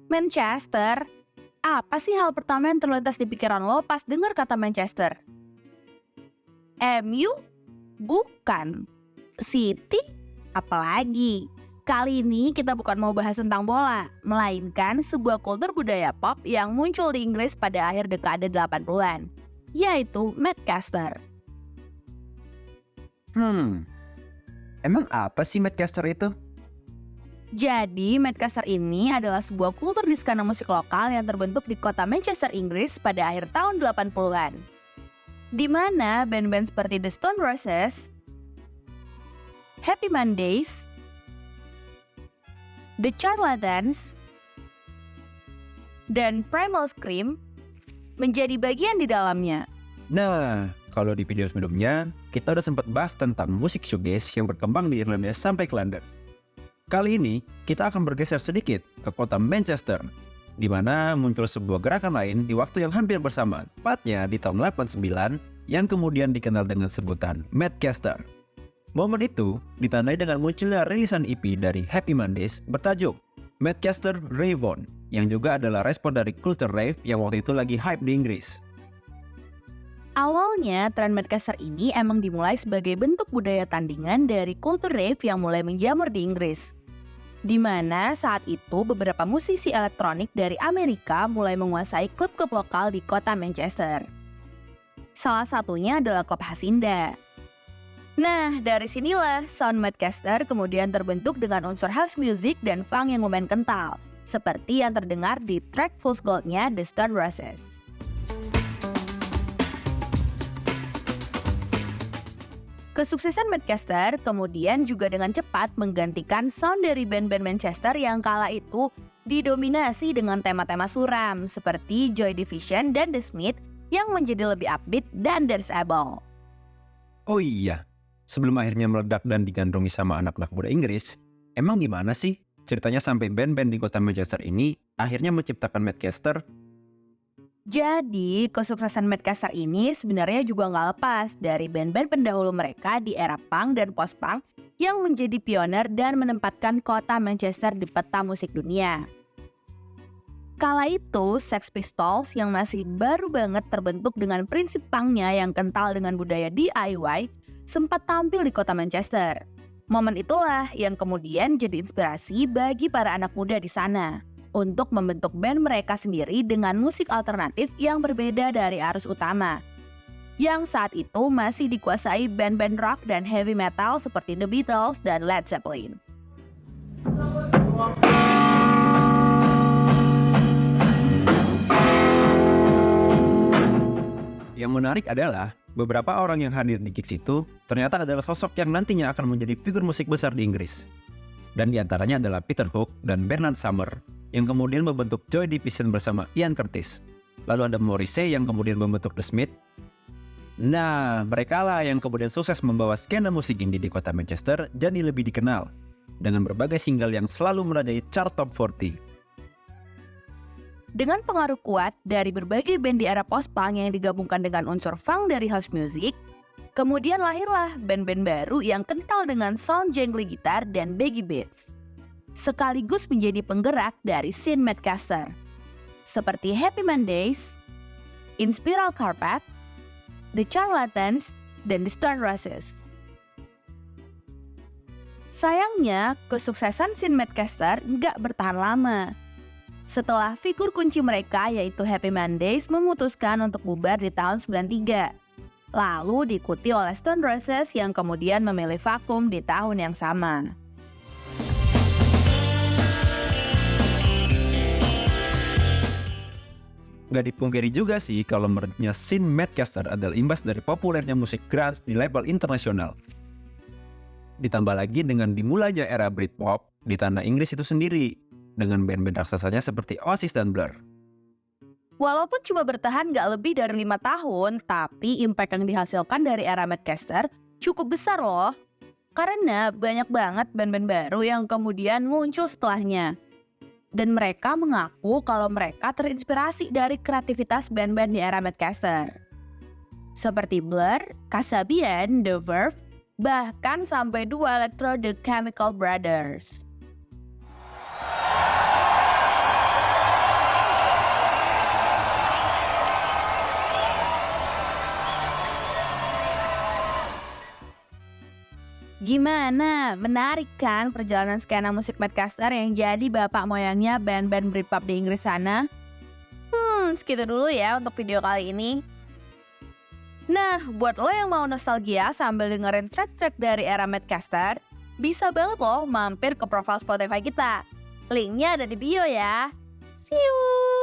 Manchester? Apa sih hal pertama yang terlintas di pikiran lo pas dengar kata Manchester? MU? Bukan. City? Apalagi? Kali ini kita bukan mau bahas tentang bola, melainkan sebuah kultur budaya pop yang muncul di Inggris pada akhir dekade 80-an, yaitu Manchester. Emang apa sih Manchester itu? Jadi, Manchester ini adalah sebuah kultur di skena musik lokal yang terbentuk di kota Manchester, Inggris pada akhir tahun 80-an. Di mana band-band seperti The Stone Roses, Happy Mondays, The Charlatans, dan Primal Scream menjadi bagian di dalamnya. Nah, kalau di video sebelumnya, kita udah sempat bahas tentang musik shoegaze yang berkembang di Irlandia sampai ke London. Kali ini, kita akan bergeser sedikit ke kota Manchester, di mana muncul sebuah gerakan lain di waktu yang hampir bersamaan, tepatnya di tahun 89, yang kemudian dikenal dengan sebutan Manchester. Momen itu ditandai dengan munculnya rilisan EP dari Happy Mondays bertajuk Manchester Rave On, yang juga adalah respon dari kultur rave yang waktu itu lagi hype di Inggris. Awalnya, tren Manchester ini emang dimulai sebagai bentuk budaya tandingan dari kultur rave yang mulai menjamur di Inggris. Di mana saat itu beberapa musisi elektronik dari Amerika mulai menguasai klub-klub lokal di kota Manchester. Salah satunya adalah klub Hacienda. Nah, dari sinilah sound Manchester kemudian terbentuk dengan unsur house music dan funk yang lumayan kental, seperti yang terdengar di track Fool's Gold-nya The Stone Roses. Kesuksesan Manchester kemudian juga dengan cepat menggantikan sound dari band-band Manchester yang kala itu didominasi dengan tema-tema suram seperti Joy Division dan The Smiths yang menjadi lebih upbeat dan danceable. Oh iya, sebelum akhirnya meledak dan digandrungi sama anak-anak muda Inggris, emang gimana sih ceritanya sampai band-band di kota Manchester ini akhirnya menciptakan Manchester? Jadi, kesuksesan Manchester ini sebenarnya juga nggak lepas dari band-band pendahulu mereka di era punk dan post-punk yang menjadi pioner dan menempatkan kota Manchester di peta musik dunia. Kala itu, Sex Pistols yang masih baru banget terbentuk dengan prinsip punknya yang kental dengan budaya DIY sempat tampil di kota Manchester. Momen itulah yang kemudian jadi inspirasi bagi para anak muda di sana untuk membentuk band mereka sendiri dengan musik alternatif yang berbeda dari arus utama, yang saat itu masih dikuasai band-band rock dan heavy metal seperti The Beatles dan Led Zeppelin. Yang menarik adalah beberapa orang yang hadir di gigs itu ternyata adalah sosok yang nantinya akan menjadi figur musik besar di Inggris. Dan diantaranya adalah Peter Hook dan Bernard Sumner yang kemudian membentuk Joy Division bersama Ian Curtis. Lalu ada Morrissey yang kemudian membentuk The Smiths. Nah, mereka lah yang kemudian sukses membawa skena musik indie di kota Manchester jadi lebih dikenal dengan berbagai single yang selalu merajai chart top 40. Dengan pengaruh kuat dari berbagai band di era post-punk yang digabungkan dengan unsur funk dari house music, kemudian lahirlah band-band baru yang kental dengan sound jangly gitar dan baggy beats, sekaligus menjadi penggerak dari scene Manchester, seperti Happy Mondays, Inspiral Carpet, The Charlatans, dan The Stone Roses. Sayangnya, kesuksesan scene Manchester nggak bertahan lama. Setelah figur kunci mereka yaitu Happy Mondays memutuskan untuk bubar di tahun 93. Lalu diikuti oleh Stone Roses yang kemudian memilih vakum di tahun yang sama. Gak dipungkiri juga sih kalau meredupnya scene Manchester adalah imbas dari populernya musik grunge di level internasional. Ditambah lagi dengan dimulainya era Britpop di tanah Inggris itu sendiri, dengan band-band raksasanya seperti Oasis dan Blur. Walaupun cuma bertahan gak lebih dari 5 tahun, tapi impact yang dihasilkan dari era Manchester cukup besar loh. Karena banyak banget band-band baru yang kemudian muncul setelahnya. Dan mereka mengaku kalau mereka terinspirasi dari kreativitas band-band di era Manchester. Seperti Blur, Kasabian, The Verve, bahkan sampai duo elektro The Chemical Brothers. Gimana? Menarik kan perjalanan skena musik Madcaster yang jadi bapak moyangnya band-band Britpop di Inggris sana? Segitu dulu ya untuk video kali ini. Nah, buat lo yang mau nostalgia sambil dengerin track-track dari era Madcaster, bisa banget loh mampir ke profil Spotify kita. Linknya ada di bio ya. See you!